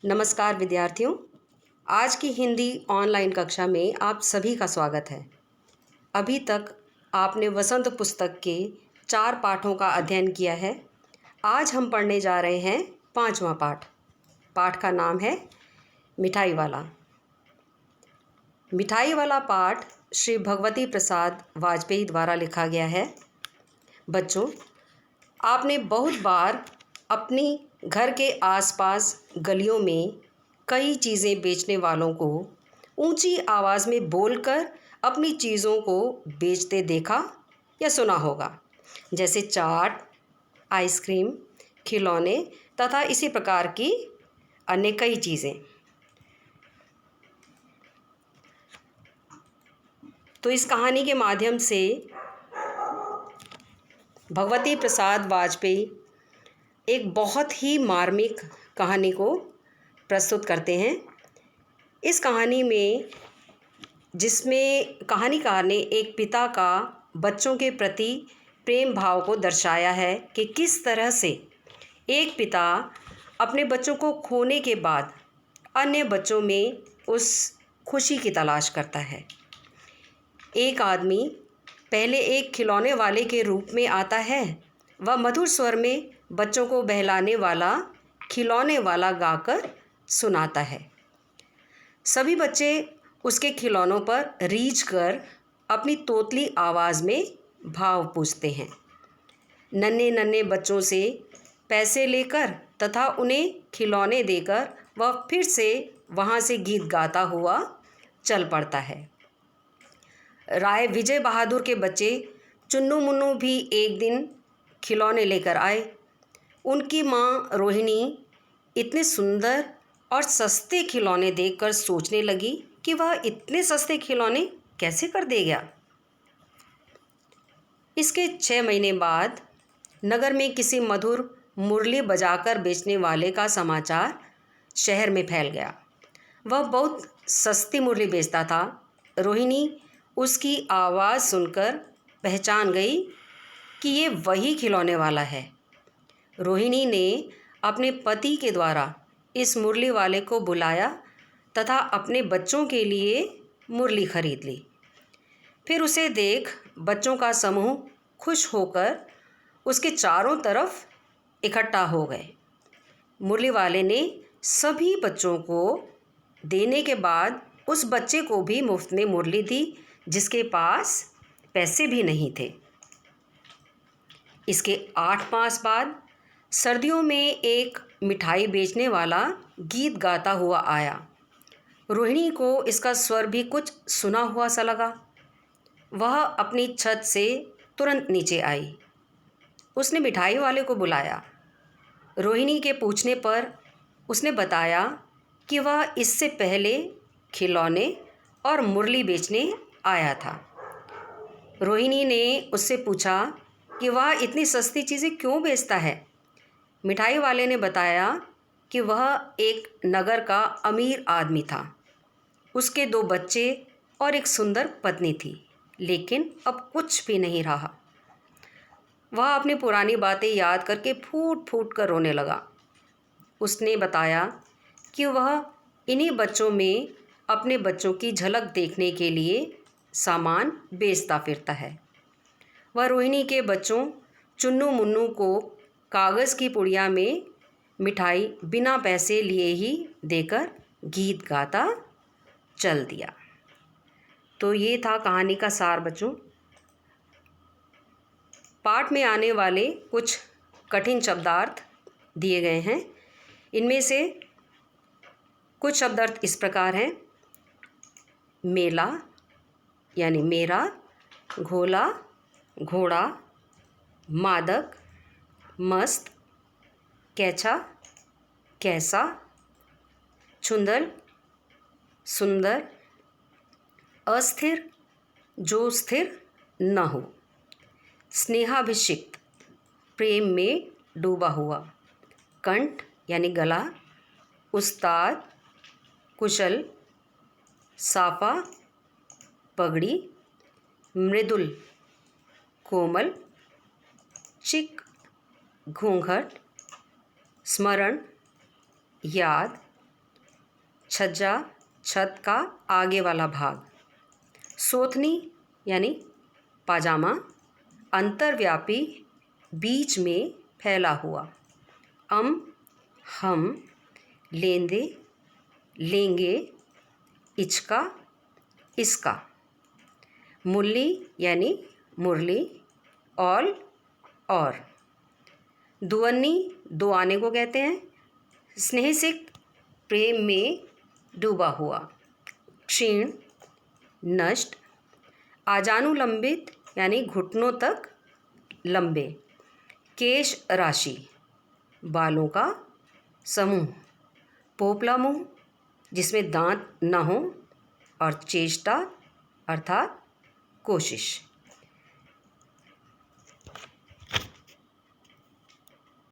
नमस्कार विद्यार्थियों। आज की हिंदी ऑनलाइन कक्षा में आप सभी का स्वागत है। अभी तक आपने वसंत पुस्तक के 4 पाठों का अध्ययन किया है। आज हम पढ़ने जा रहे हैं 5वां पाठ। पाठ का नाम है मिठाई वाला। मिठाई वाला पाठ श्री भगवती प्रसाद वाजपेयी द्वारा लिखा गया है। बच्चों, आपने बहुत बार अपनी घर के आसपास गलियों में कई चीज़ें बेचने वालों को ऊंची आवाज़ में बोलकर अपनी चीज़ों को बेचते देखा या सुना होगा, जैसे चाट, आइसक्रीम, खिलौने तथा इसी प्रकार की अन्य कई चीज़ें। तो इस कहानी के माध्यम से भगवती प्रसाद वाजपेयी एक बहुत ही मार्मिक कहानी को प्रस्तुत करते हैं। इस कहानी में जिसमें कहानीकार ने एक पिता का बच्चों के प्रति प्रेम भाव को दर्शाया है कि किस तरह से एक पिता अपने बच्चों को खोने के बाद अन्य बच्चों में उस खुशी की तलाश करता है। एक आदमी पहले एक खिलौने वाले के रूप में आता है। वह मधुर स्वर में बच्चों को बहलाने वाला खिलौने वाला गाकर सुनाता है। सभी बच्चे उसके खिलौनों पर रीझ कर अपनी तोतली आवाज़ में भाव पूछते हैं। नन्हे नन्हे बच्चों से पैसे लेकर तथा उन्हें खिलौने देकर वह फिर से वहाँ से गीत गाता हुआ चल पड़ता है। राय विजय बहादुर के बच्चे चुन्नू मुन्नू भी एक दिन खिलौने लेकर आए। उनकी माँ रोहिणी इतने सुंदर और सस्ते खिलौने देखकर सोचने लगी कि वह इतने सस्ते खिलौने कैसे कर दे गया। इसके 6 महीने बाद नगर में किसी मधुर मुरली बजाकर बेचने वाले का समाचार शहर में फैल गया। वह बहुत सस्ती मुरली बेचता था। रोहिणी उसकी आवाज़ सुनकर पहचान गई कि ये वही खिलौने वाला है। रोहिणी ने अपने पति के द्वारा इस मुरली वाले को बुलाया तथा अपने बच्चों के लिए मुरली खरीद ली। फिर उसे देख बच्चों का समूह खुश होकर उसके चारों तरफ इकट्ठा हो गए। मुरली वाले ने सभी बच्चों को देने के बाद उस बच्चे को भी मुफ्त में मुरली दी जिसके पास पैसे भी नहीं थे। इसके 8 मास बाद सर्दियों में एक मिठाई बेचने वाला गीत गाता हुआ आया। रोहिणी को इसका स्वर भी कुछ सुना हुआ सा लगा। वह अपनी छत से तुरंत नीचे आई। उसने मिठाई वाले को बुलाया। रोहिणी के पूछने पर उसने बताया कि वह इससे पहले खिलौने और मुरली बेचने आया था। रोहिणी ने उससे पूछा कि वह इतनी सस्ती चीज़ें क्यों बेचता है। मिठाई वाले ने बताया कि वह एक नगर का अमीर आदमी था। उसके 2 बच्चे और एक सुंदर पत्नी थी, लेकिन अब कुछ भी नहीं रहा। वह अपनी पुरानी बातें याद करके फूट फूट कर रोने लगा। उसने बताया कि वह इन्हीं बच्चों में अपने बच्चों की झलक देखने के लिए सामान बेचता फिरता है। वह रोहिणी के बच्चों चुन्नू मुन्नू को कागज़ की पुड़िया में मिठाई बिना पैसे लिए ही देकर गीत गाता चल दिया। तो ये था कहानी का सार बच्चों। पाठ में आने वाले कुछ कठिन शब्दार्थ दिए गए हैं। इनमें से कुछ शब्दार्थ इस प्रकार हैं: मेला यानी मेरा, घोला, घोड़ा, मादक, मस्त, कैचा, कैसा, छुंदल, सुंदर, अस्थिर, जो स्थिर न हो, स्नेहाभिषिक्त, प्रेम में डूबा हुआ, कंठ यानी गला, उस्ताद, कुशल, साफा, पगड़ी, मृदुल, कोमल, चिक, घूंघट, स्मरण, याद, छज्जा, छत का आगे वाला भाग। सोथनी यानी पाजामा, अंतर्व्यापी, बीच में फैला हुआ। हम, लेंदे, लेंगे, इचका, इसका। मुरली यानी मुरली, ऑल, और। दुअन्नी, दो आने को कहते हैं, स्नेहसिक, प्रेम में डूबा हुआ। क्षीण, नष्ट। आजानुलंबित यानी घुटनों तक लंबे। केश राशि, बालों का समूह। पोपला मुंह, जिसमें दांत न हो, और चेष्टा अर्थात कोशिश।